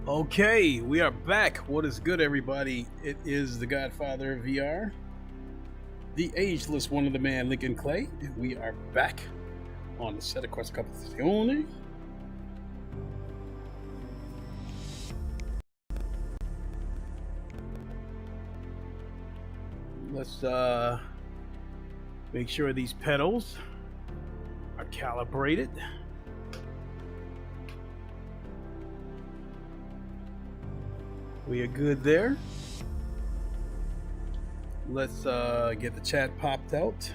Okay, we are back. What is good, everybody? It is the Godfather of VR, the ageless one of the man, Lincoln Clay, and we are back on the set of Corsa Competizione. Let's make sure these pedals are calibrated. We are good there. Let's get the chat popped out.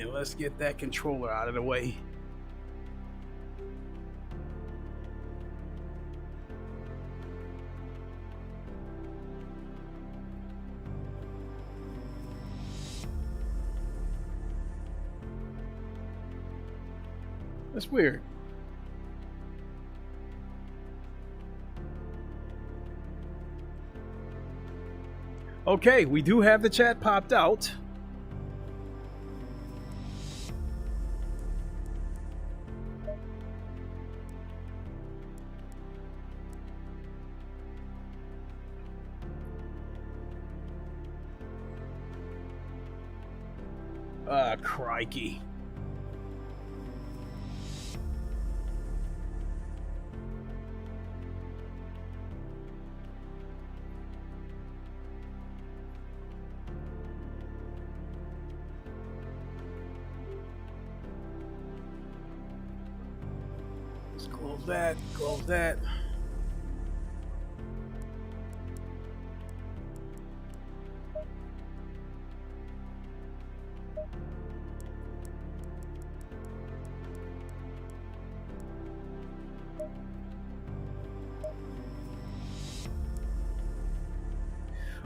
And let's get that controller out of the way. That's weird. Okay, we do have the chat popped out. Ah, crikey. Let's close that, close that.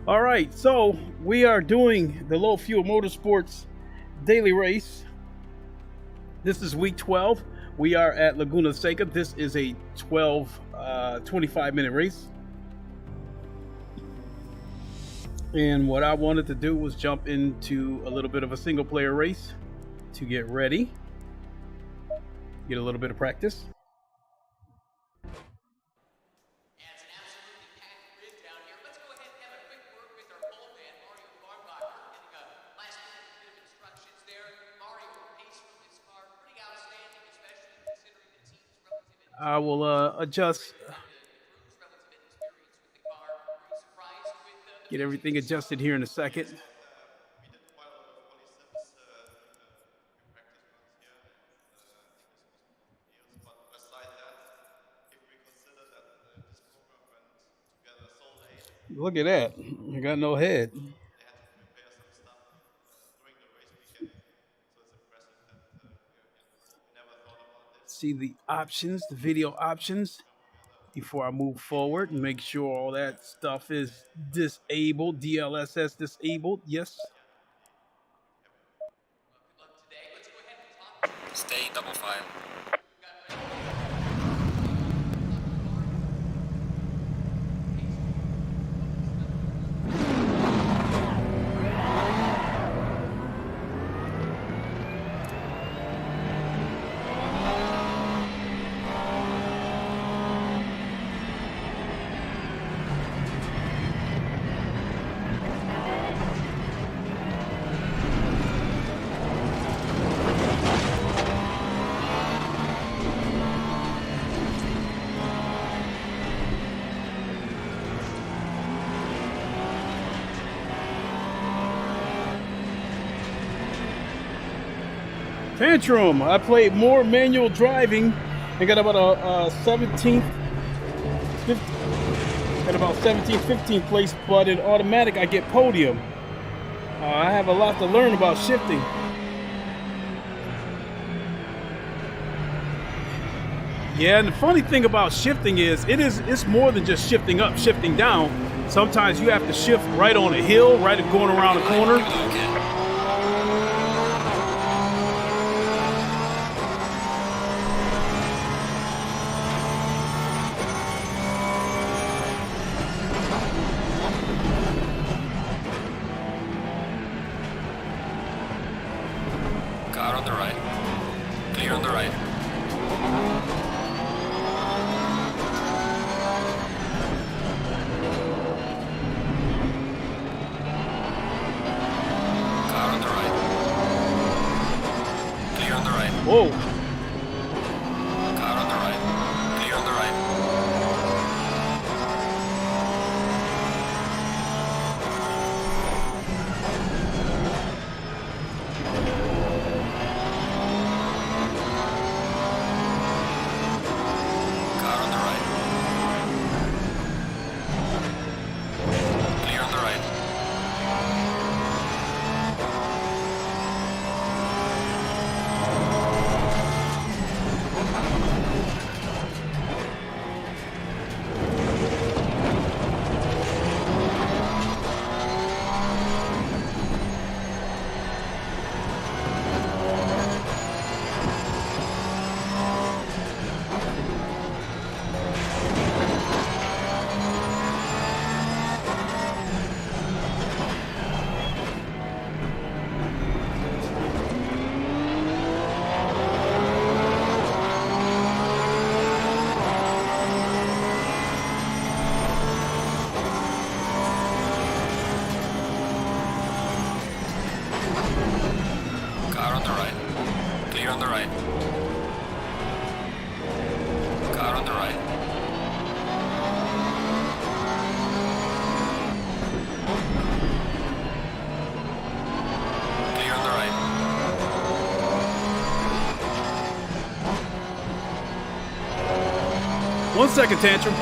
All right, so we are doing the Low Fuel Motorsports daily race. This is week 12. We are at Laguna Seca. This is a 25-minute race. And what I wanted to do was jump into a little bit of a single player race to get ready, get a little bit of practice. I will adjust, get everything adjusted here in a second. Look at that, I got no head. See the options, the video options, before I move forward and make sure all that stuff is disabled, DLSS disabled, yes. Stay double file. Tantrum. I played more manual driving and got about a 17th, 15th place, but in automatic I get podium. I have a lot to learn about shifting. Yeah, and the funny thing about shifting is it's more than just shifting up, shifting down. Sometimes you have to shift right on a hill, right going around a corner. Car on the right. Clear on the right. Car on the right. Clear on the right. Whoa. Car on the right. Clear on the right. Car on the right. Clear on the right. 1 second, Tantrum.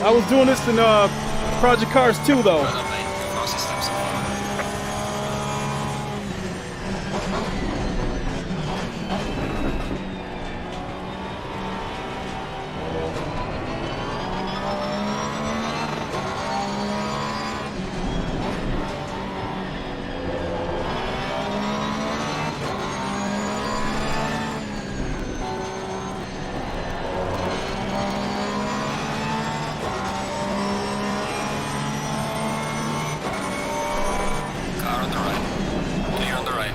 I was doing this in Project Cars 2 though. Well done, mate. Your car system's so far. Car on the right. Clear on the right.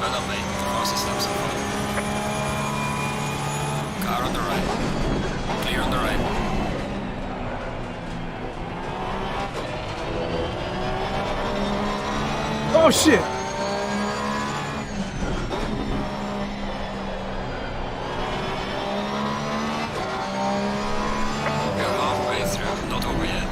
Well done, mate. Your car system's so far. Car on the right. Clear on the right. Oh shit! We're halfway through, not over yet.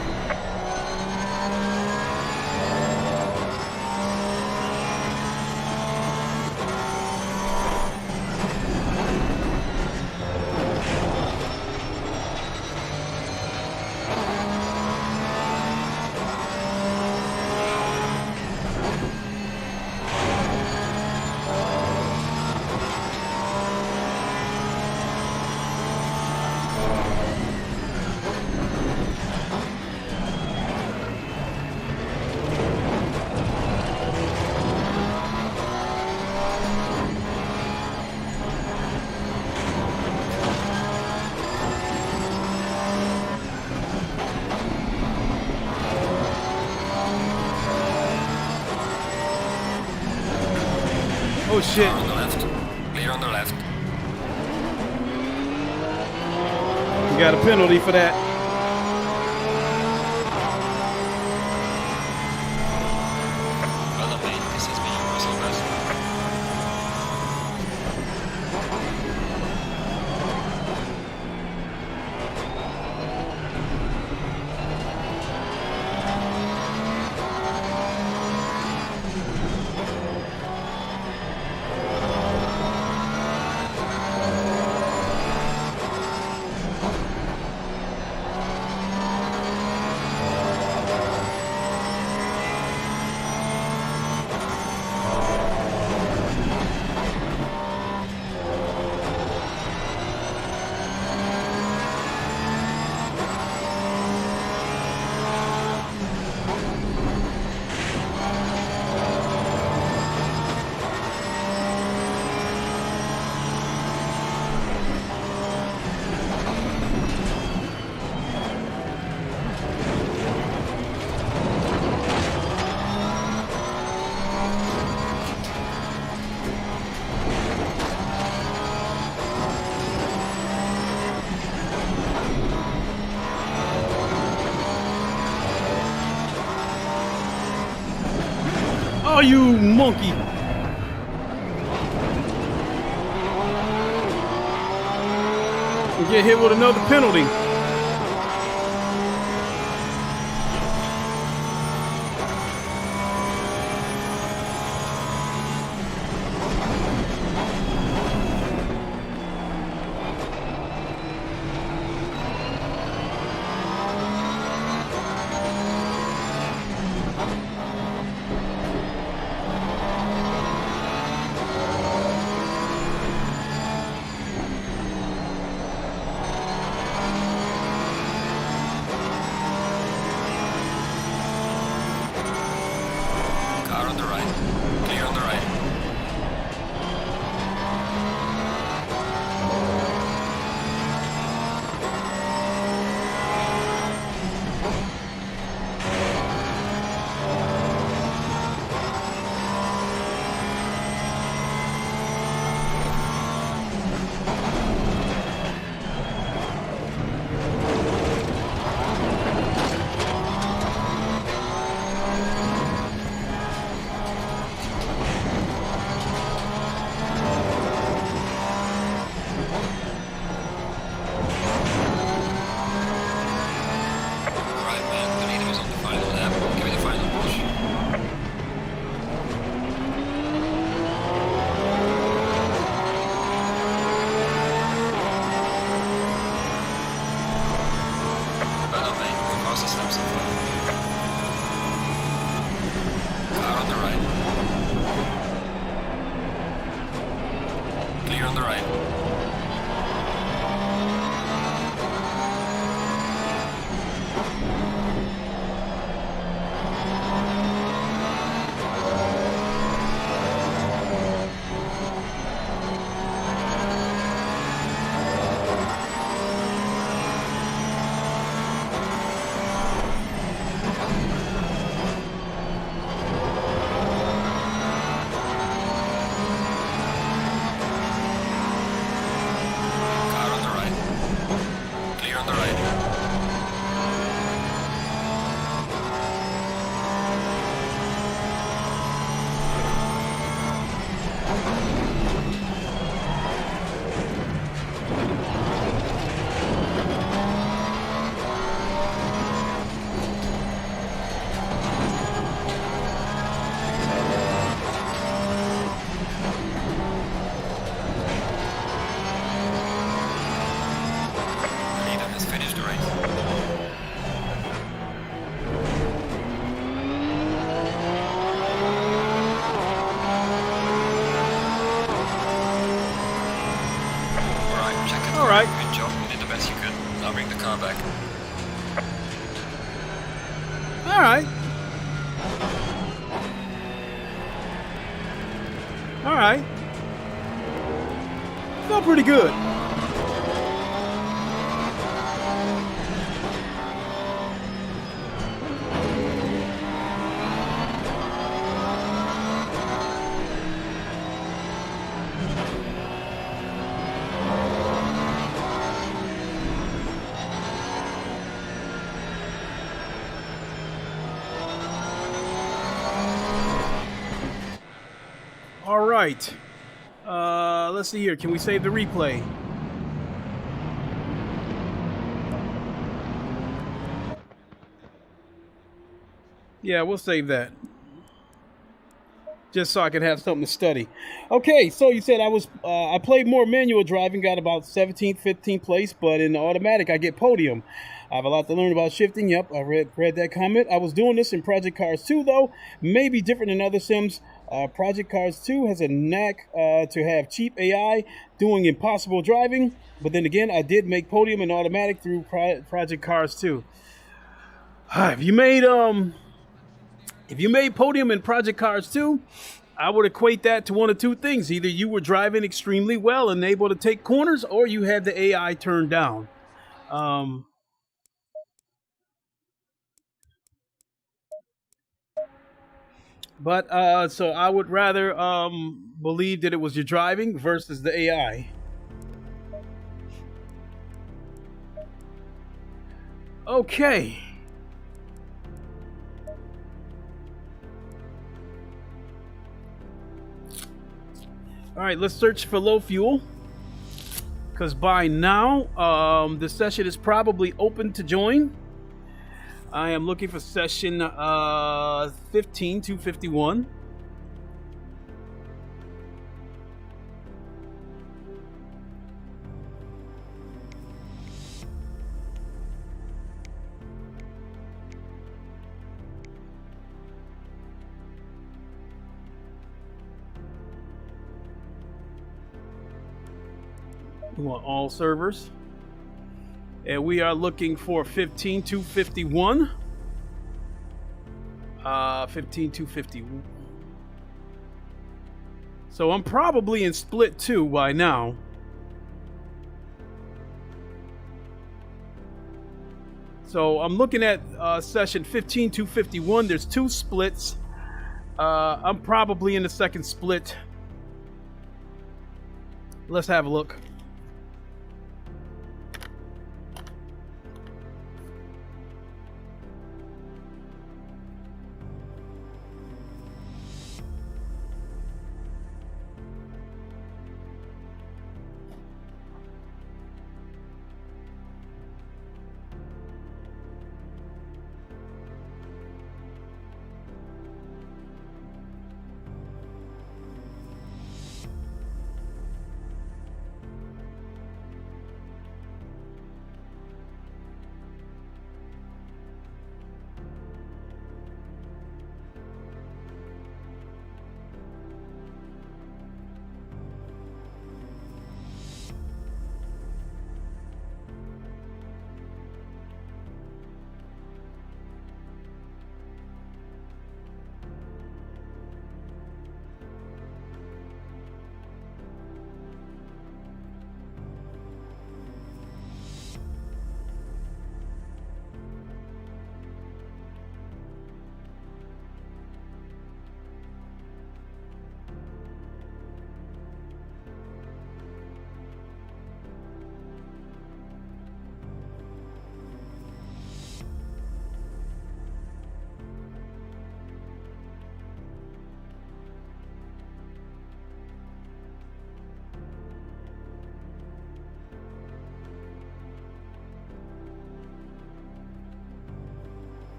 Oh shit! Car on the left. Clear on the left. You got a penalty for that. Well done, mate. This has been your personal best. Oh, you monkey. You get hit with another penalty. Pretty good. All right. Let's see here. Can we save the replay? Yeah, we'll save that. Just so I can have something to study. Okay, so you said I played more manual driving, got about 17th, 15th place, but in the automatic I get podium. I have a lot to learn about shifting. Yep, I read that comment. I was doing this in Project Cars 2 though, maybe different than other sims. Project Cars 2 has a knack to have cheap AI doing impossible driving, but then again, I did make podium in automatic through Project Cars 2. If you made podium in Project Cars 2, I would equate that to one of two things. Either you were driving extremely well and able to take corners, or you had the AI turned down. But so I would rather believe that it was your driving versus the AI. Okay. All right, let's search for low fuel. Because by now, the session is probably open to join. I am looking for session 15251. We want all servers. And we are looking for 15251. 15251. So I'm probably in split 2 by now. So I'm looking at session 15251. There's 2 splits. I'm probably in the second split. Let's have a look.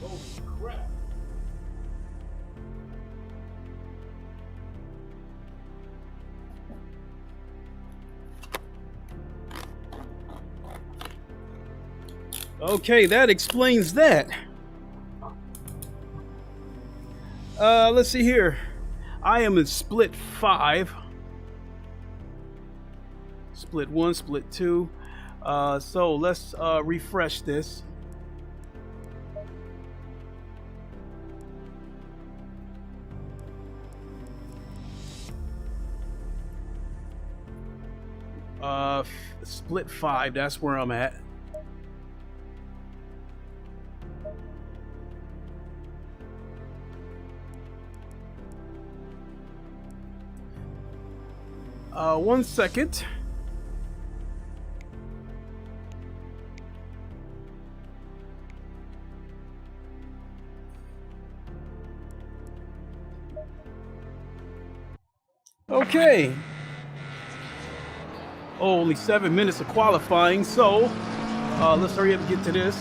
Holy crap. Okay, that explains that. Let's see here. I am in split 5. Split 1, split 2. So let's refresh this. Split 5, that's where I'm at. One second. Okay. Oh, only 7 minutes of qualifying, so let's hurry up and get to this.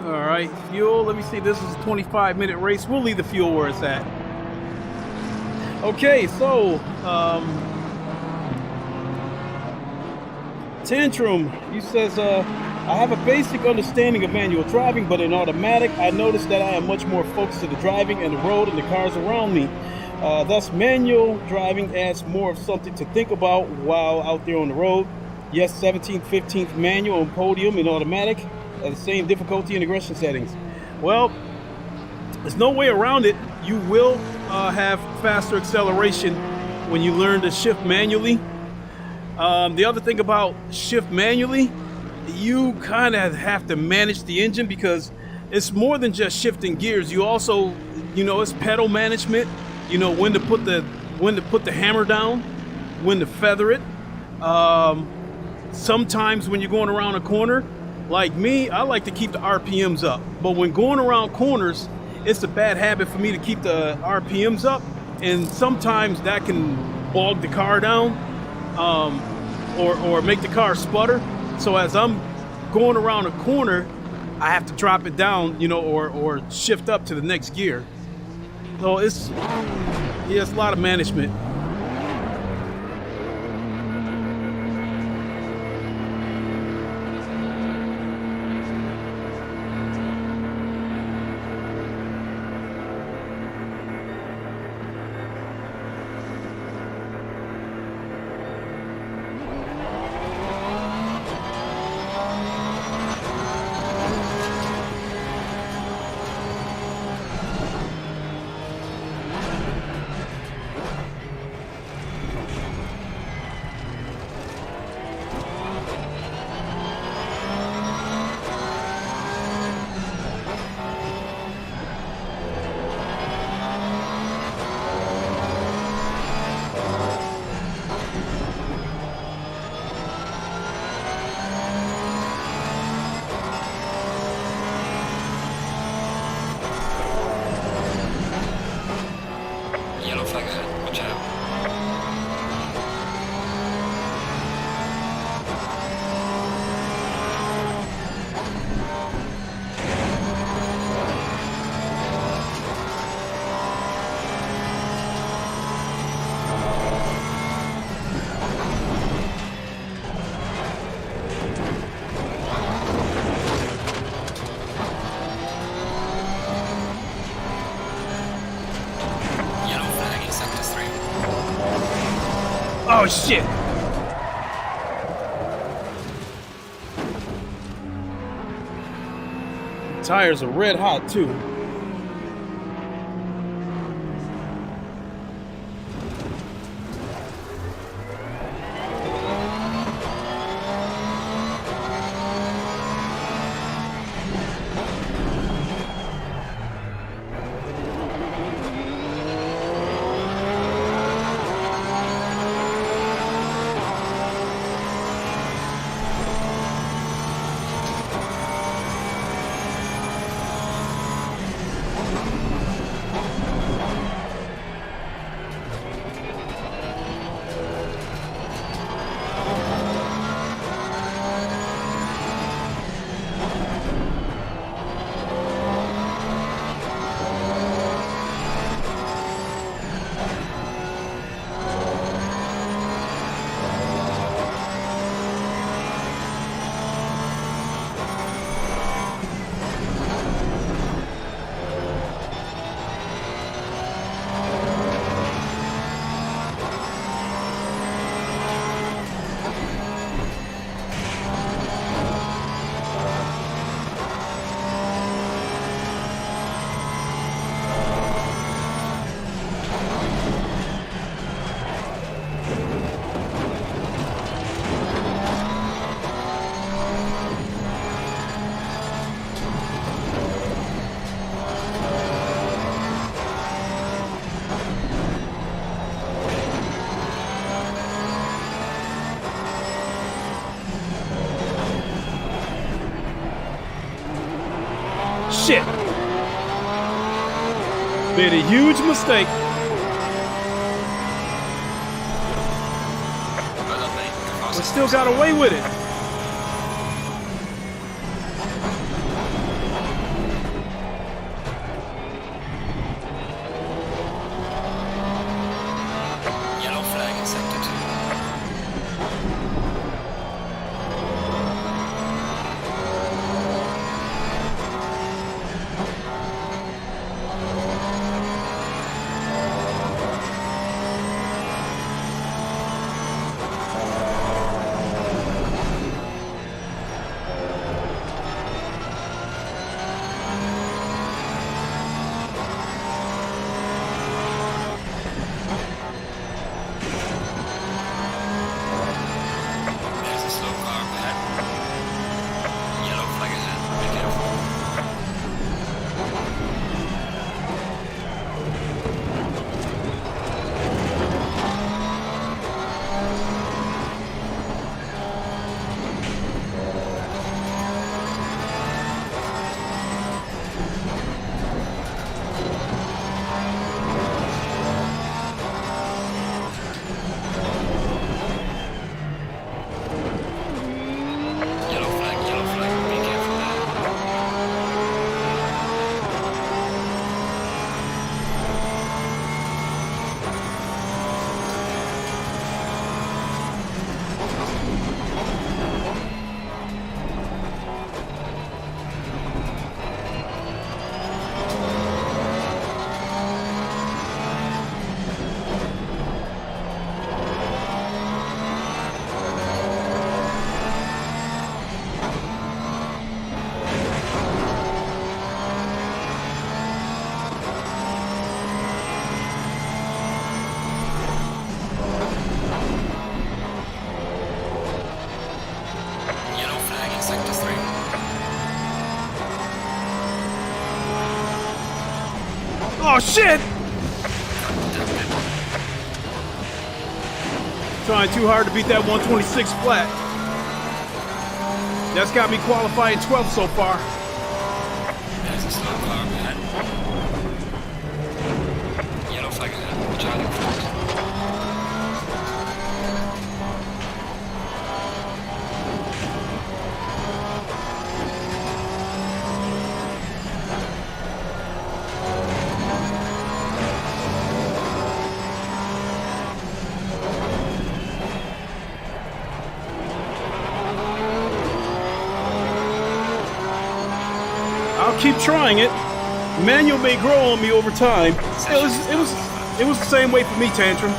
All right, fuel. Let me see. This is a 25-minute race. We'll leave the fuel where it's at. Okay, so Tantrum, he says, I have a basic understanding of manual driving, but in automatic, I noticed that I am much more focused on the driving and the road and the cars around me. Thus, manual driving adds more of something to think about while out there on the road. Yes, 17th, 15th manual and podium in automatic at the same difficulty and aggression settings. Well, there's no way around it. You will have faster acceleration when you learn to shift manually. The other thing about shift manually, you kind of have to manage the engine because it's more than just shifting gears. You also, it's pedal management. When to put the hammer down, when to feather it. Sometimes when you're going around a corner, like me, I like to keep the RPMs up. But when going around corners, it's a bad habit for me to keep the RPMs up, and sometimes that can bog the car down, or make the car sputter. So as I'm going around a corner, I have to drop it down, or shift up to the next gear. So it's a lot of management. Oh shit! Tires are red hot too. Made a huge mistake. But still got away with it. Yellow flag in sector 2. There's a slow car ahead. Yellow flag ahead. Be careful. Yellow flag, be careful there. Yellow flag in sector 3. Oh shit! Trying too hard to beat that 126 flat. That's got me qualifying 12th so far. There's a slow car ahead. Yellow flag ahead. Charlie front. I'll keep trying it. Manual may grow on me over time. It was the same way for me, Tantrum.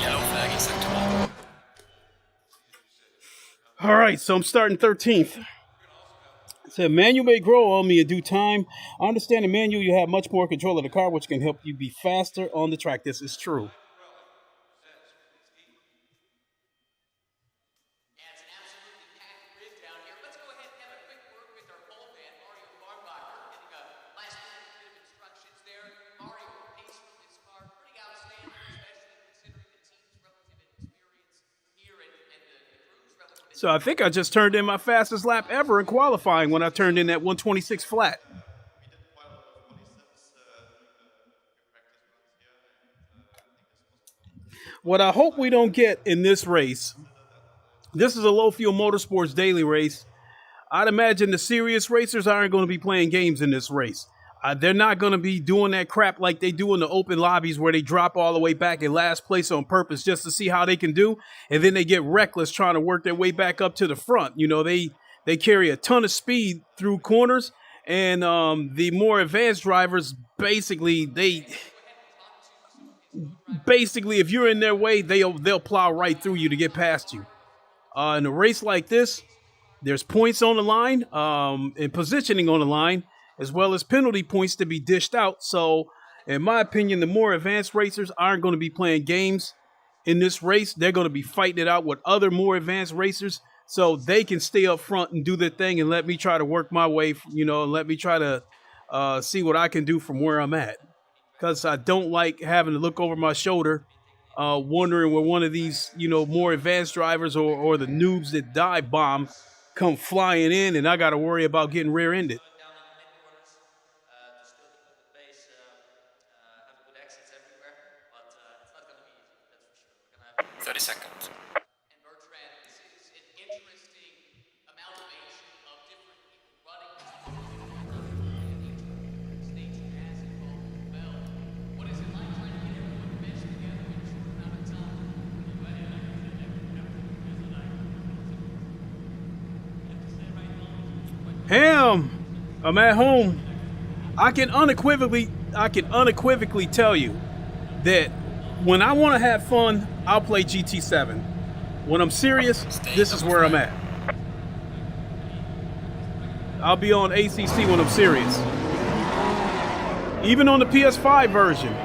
Yellow flag in sector 1. All right, so I'm starting 13th. It said manual may grow on me in due time. I understand the manual you have much more control of the car, which can help you be faster on the track. This is true. Yeah, it's an absolutely packed grid down here. Let's go ahead and have a quick word with our pole man, Mario Farnbacher, getting a last minute bit of instructions there. Mario, pace from this car, pretty outstanding, especially considering the team's relative inexperience here and the crew's relative. So I think I just turned in my fastest lap ever in qualifying when I turned in that 126 flat. What I hope we don't get in this race, this is a low fuel motorsports daily race. I'd imagine the serious racers aren't going to be playing games in this race. They're not going to be doing that crap like they do in the open lobbies where they drop all the way back in last place on purpose just to see how they can do. And then they get reckless trying to work their way back up to the front. You know, they carry a ton of speed through corners. And the more advanced drivers, basically, if you're in their way, they'll plow right through you to get past you. In a race like this, There's points on the line, and positioning on the line, as well as penalty points to be dished out. So, in my opinion, the more advanced racers aren't going to be playing games in this race. They're going to be fighting it out with other more advanced racers, so they can stay up front and do their thing and let me try to work my way, you know, and let me try to see what I can do from where I'm at. Because I don't like having to look over my shoulder, wondering where one of these, you know, more advanced drivers or the noobs that dive bomb come flying in, and I got to worry about getting rear-ended. Down in the mid corners to still keep up the pace, have good exits everywhere, but it's not going to be easy, that's for sure. We're going to have 30 seconds. And Bertrand, this is an interesting amalgamation of different people running this stage has involved as well. What is it like trying to get everyone to mesh together in a short amount of time? Ham, I'm at home. I can unequivocally tell you that when I want to have fun, I'll play GT7. When I'm serious, this is where I'm at. I'll be on ACC when I'm serious. Even on the PS5 version.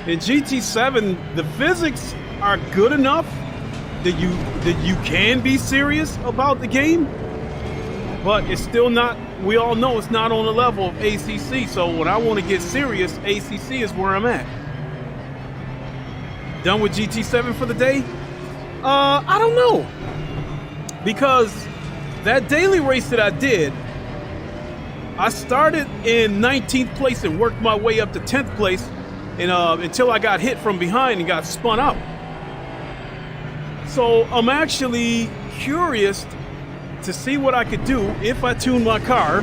In GT7, the physics are good enough that you can be serious about the game, but it's still not. We all know it's not on the level of ACC. So when I want to get serious, ACC is where I'm at. Done with GT7 for the day? I don't know, because that daily race that I did, I started in 19th place and worked my way up to 10th place. And until I got hit from behind and got spun out. So I'm actually curious to see what I could do if I tune my car.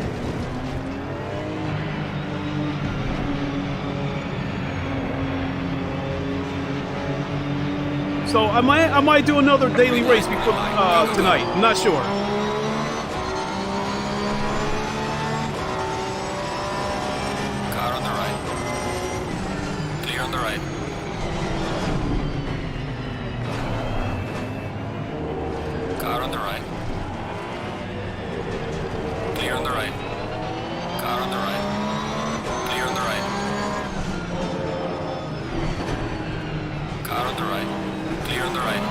So I might do another daily race before tonight. I'm not sure. Car on the right. Clear on the right. Car on the right. Clear on the right. Car on the right. Clear on the right. Car on the right. Clear on the right.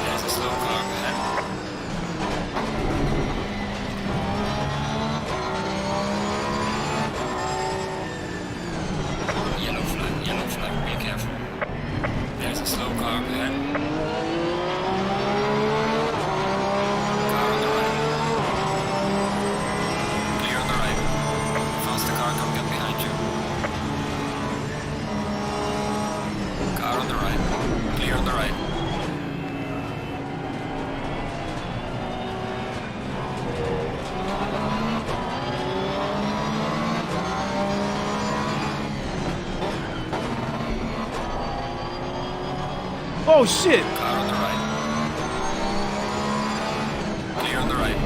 There's a slow car ahead. Yellow flag, be careful. There's a slow car ahead. Car on the right. Clear on the right. Faster car coming up behind you. Car on the right. Clear on the right. Oh shit! Car on the right. Clear on the right.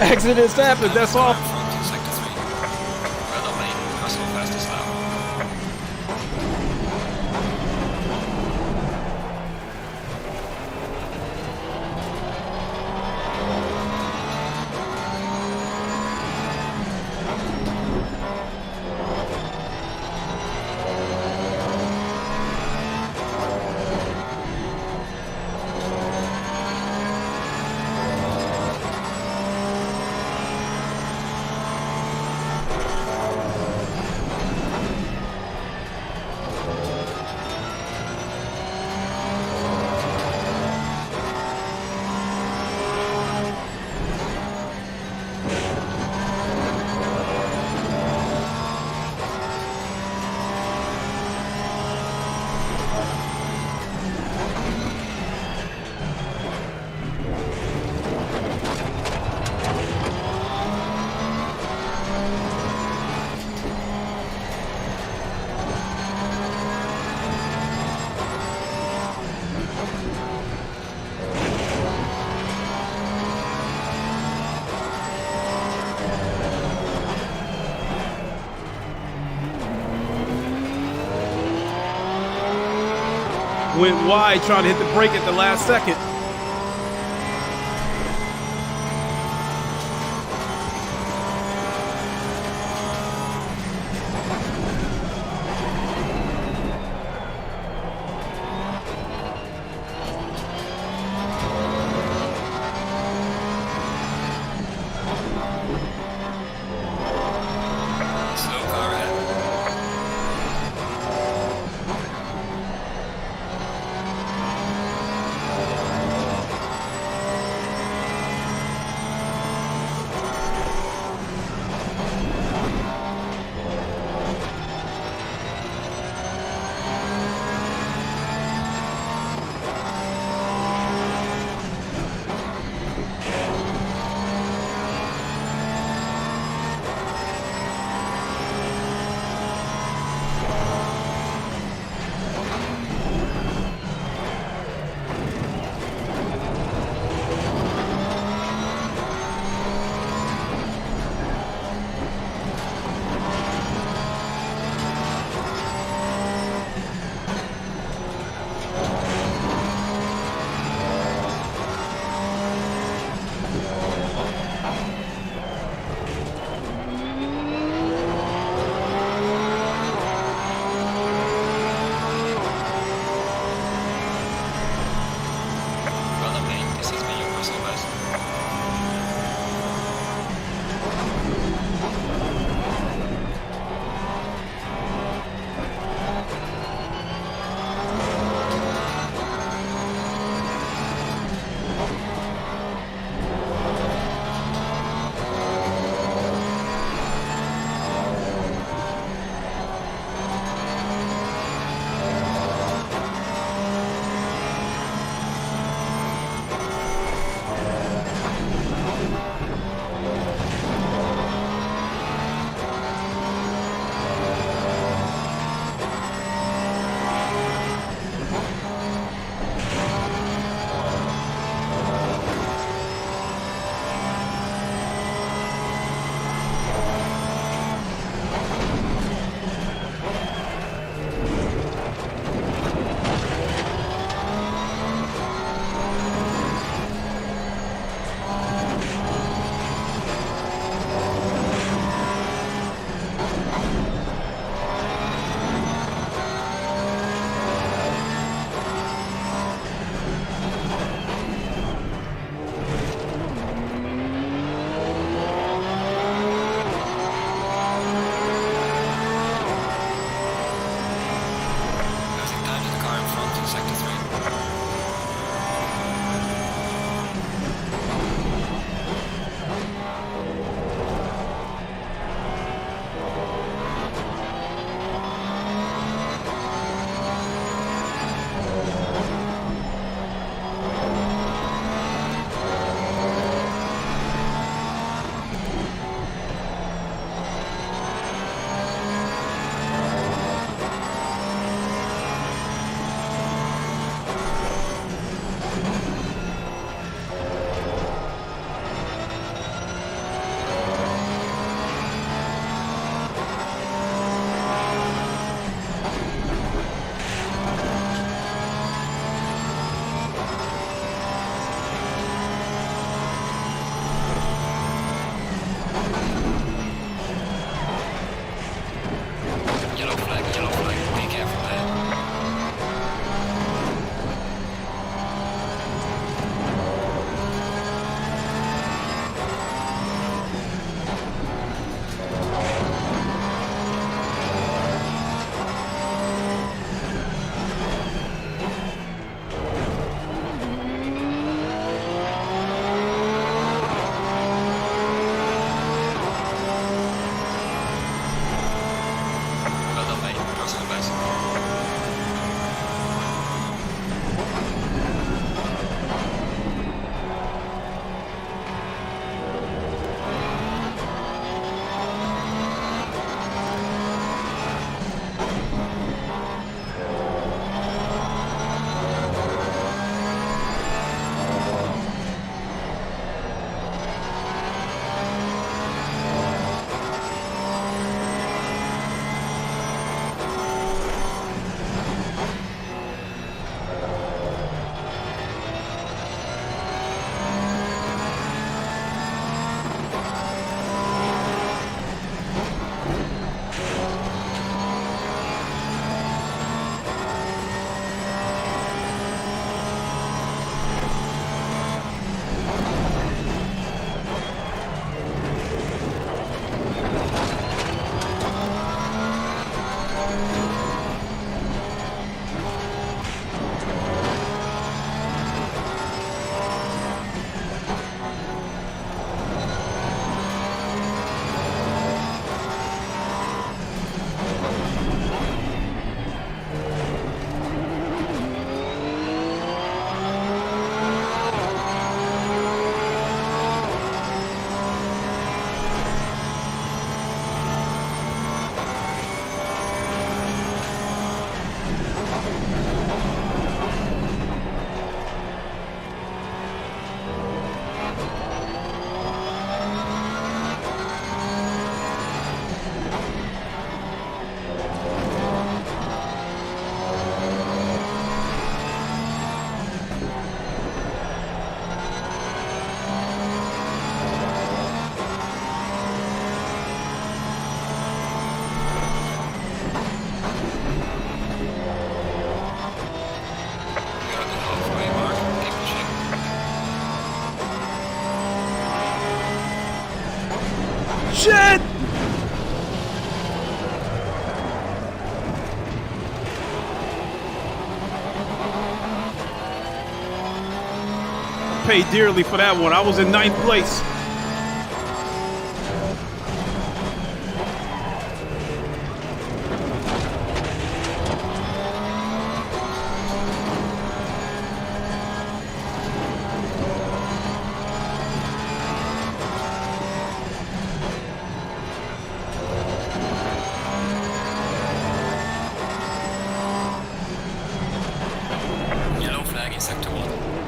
Accidents happen. That's all. From sector 3. Red on main, crossing fastest now. Went wide trying to hit the brake at the last second. Slow car ahead. shit! Paid dearly for that one. I was in 9th place. Yellow flag in sector 1.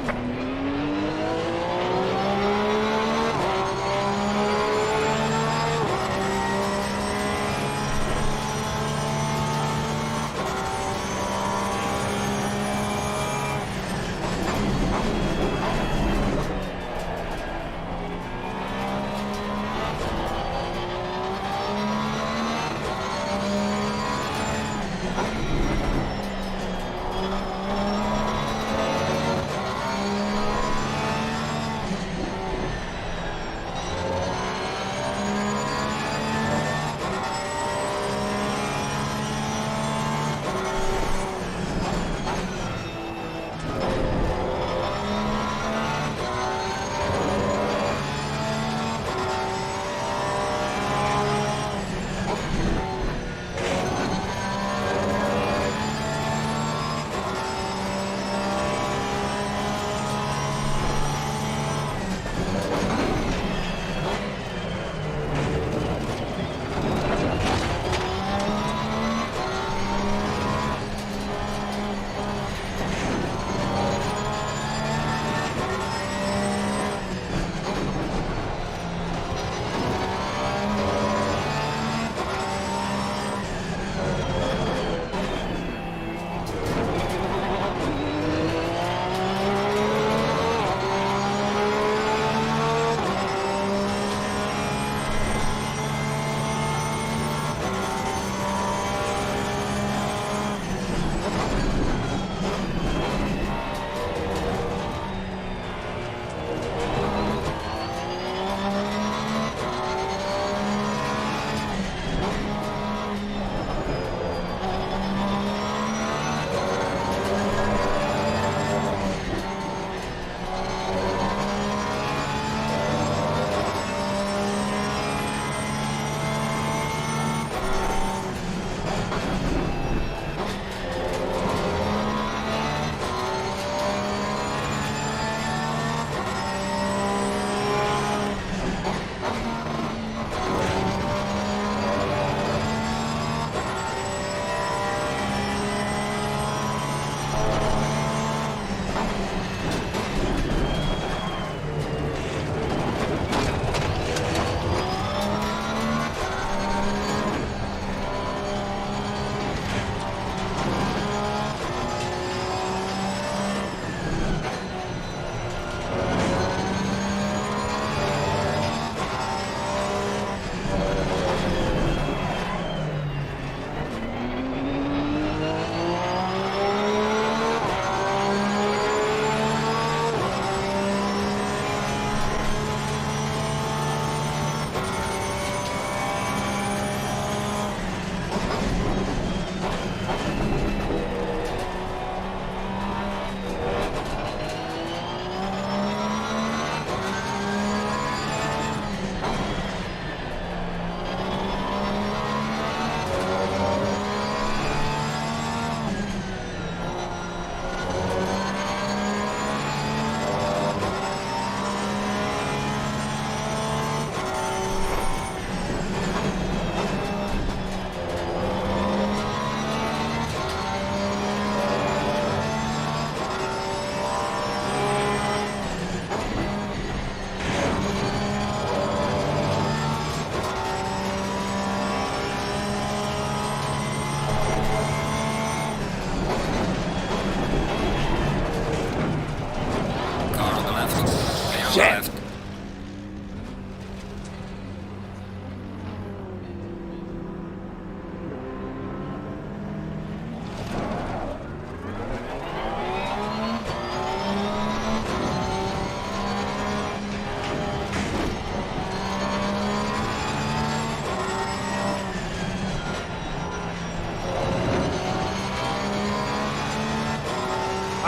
Shit!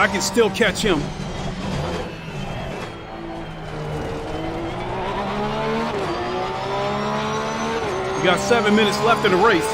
I can still catch him. We got 7 minutes left in the race.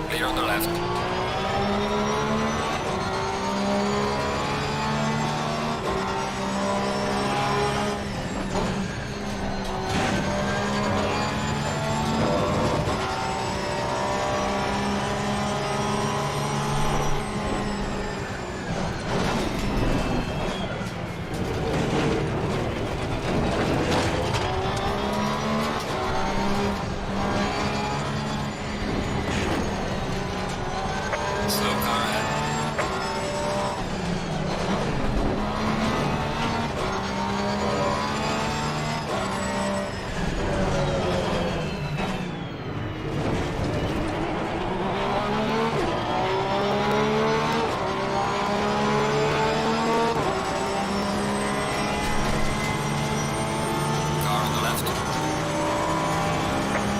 Clear on the left.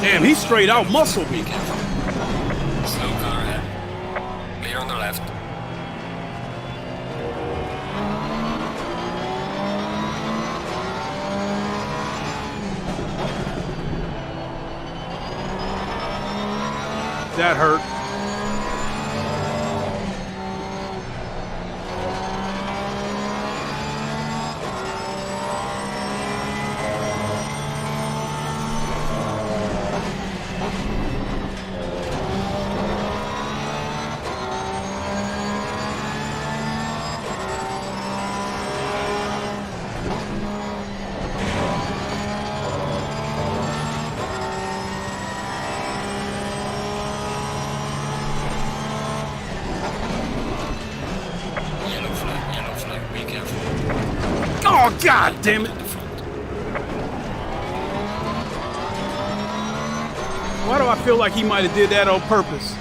Damn, he straight out muscled me. Slow car ahead. Clear on the left. That hurt. Yellow flag, be careful. Oh, God damn it. Why do I feel like he might have did that on purpose?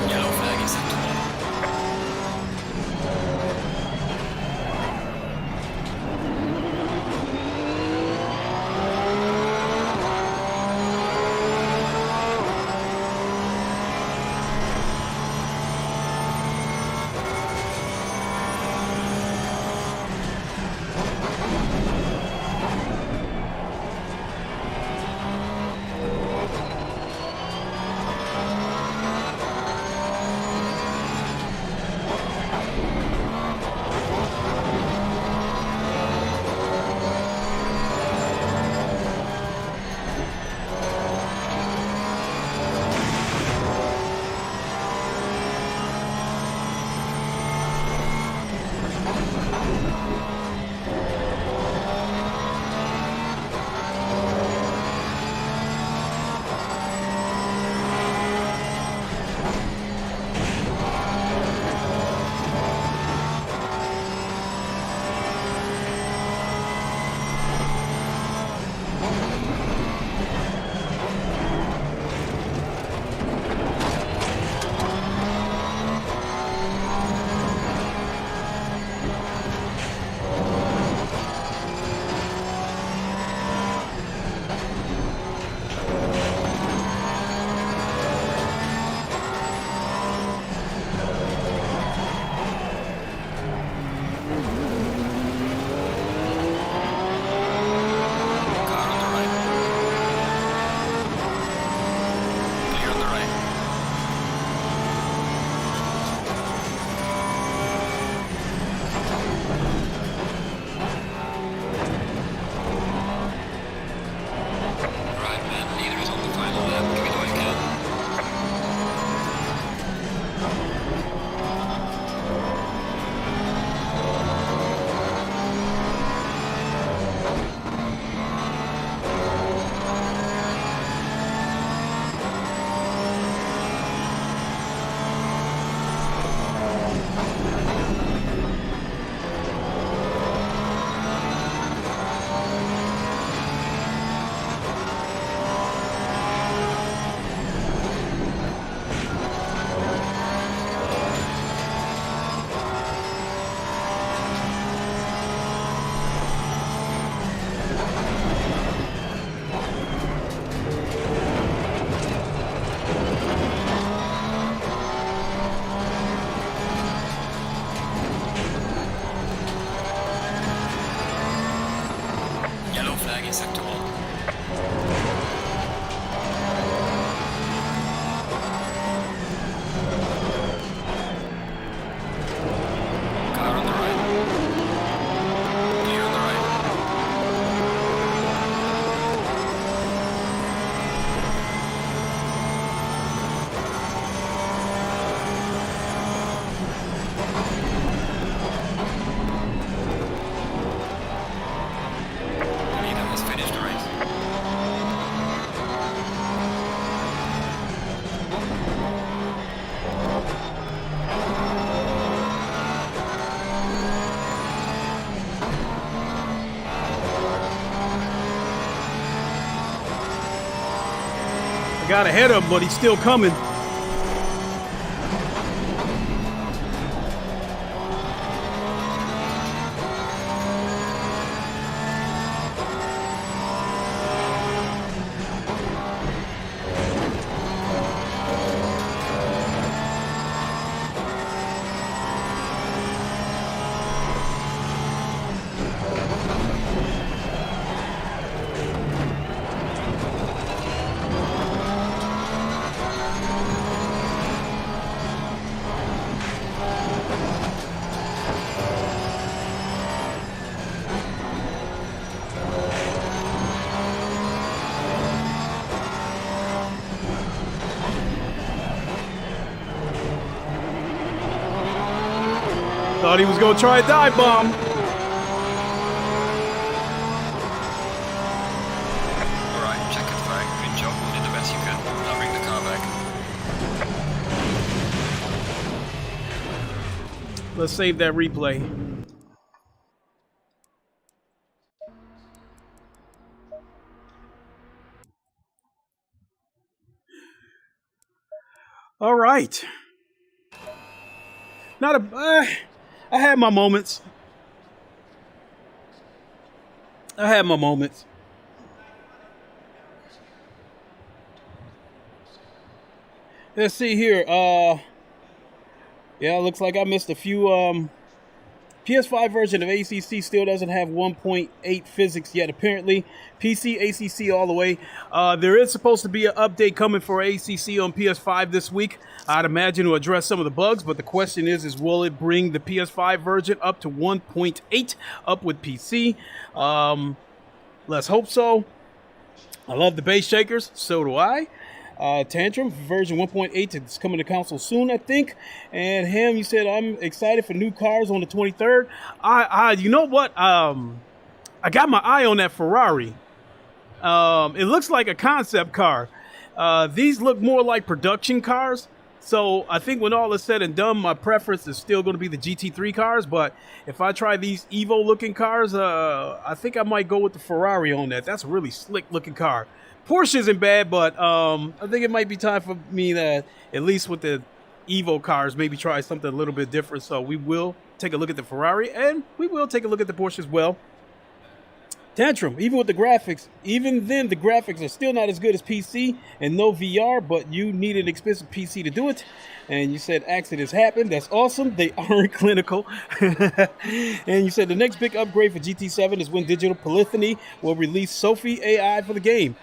Yellow flag is into one. Yellow flag in sector 1. Car on the right. Clear on the right. Leader has finished the race. I got ahead of him, but he's still coming. Thought he was gonna try a dive bomb. Alright, check it flag. Good job. You did the best you could. Now bring the car back. Let's save that replay. All right. Not a. I had my moments. Let's see here. Yeah, looks like I missed a few. PS5 version of ACC still doesn't have 1.8 physics yet, apparently. PC, ACC all the way. There is supposed to be an update coming for ACC on PS5 this week. I'd imagine to address some of the bugs, but the question is will it bring the PS5 version up to 1.8 up with PC? Let's hope so. I love the base shakers, so do I. Tantrum version 1.8 is coming to console soon, I think. And him, you said I'm excited for new cars on the 23rd. You know what? I got my eye on that Ferrari. It looks like a concept car. These look more like production cars. So I think when all is said and done, my preference is still going to be the GT3 cars. But if I try these Evo looking cars, I think I might go with the Ferrari on that. That's a really slick looking car. Porsche isn't bad, but I think it might be time for me to, at least with the Evo cars, maybe try something a little bit different. So we will take a look at the Ferrari, and we will take a look at the Porsche as well. Tantrum, even with the graphics, even then the graphics are still not as good as PC and no VR, but you need an expensive PC to do it. And you said accidents happen. That's awesome. They aren't clinical. And you said the next big upgrade for GT7 is when Digital Polyphony will release Sophie AI for the game.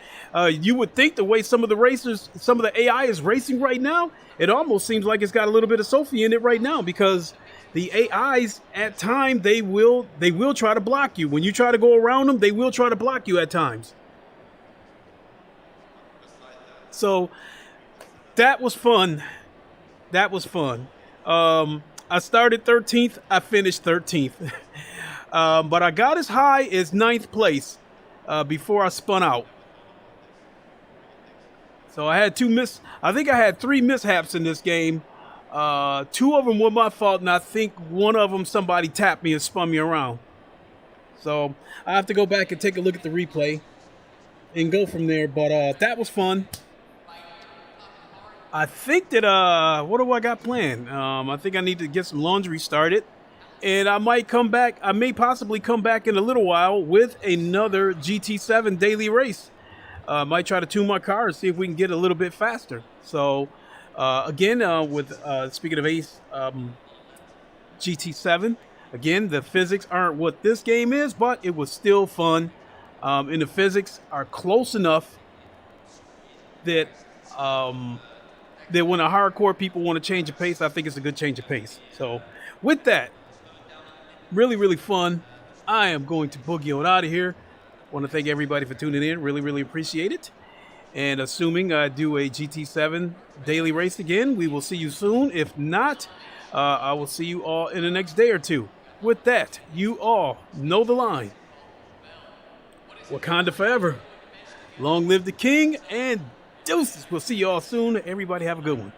You would think the way some of the AI is racing right now, it almost seems like it's got a little bit of Sophie in it right now, because the AIs at times they will try to block you. When you try to go around them, they will try to block you at times. So that was fun. I started 13th. I finished 13th. But I got as high as 9th place before I spun out. So I had I think I had 3 mishaps in this game. 2 of them were my fault, and I think one of them somebody tapped me and spun me around. So I have to go back and take a look at the replay and go from there. But that was fun. I think that what do I got planned? I think I need to get some laundry started, and I might come back. I may possibly come back in a little while with another GT7 daily race. Might try to tune my car and see if we can get a little bit faster. So again, speaking of Ace GT7, again, the physics aren't what this game is, but it was still fun. in the physics are close enough that that when a hardcore people want to change of pace, I think it's a good change of pace. So with that, really, really fun. I am going to boogie on out of here. Want to thank everybody for tuning in. Really, really appreciate it. And assuming I do a GT7 daily race again, we will see you soon. If not, I will see you all in the next day or two. With that, you all know the line. Wakanda forever. Long live the king, and deuces. We'll see you all soon. Everybody have a good one.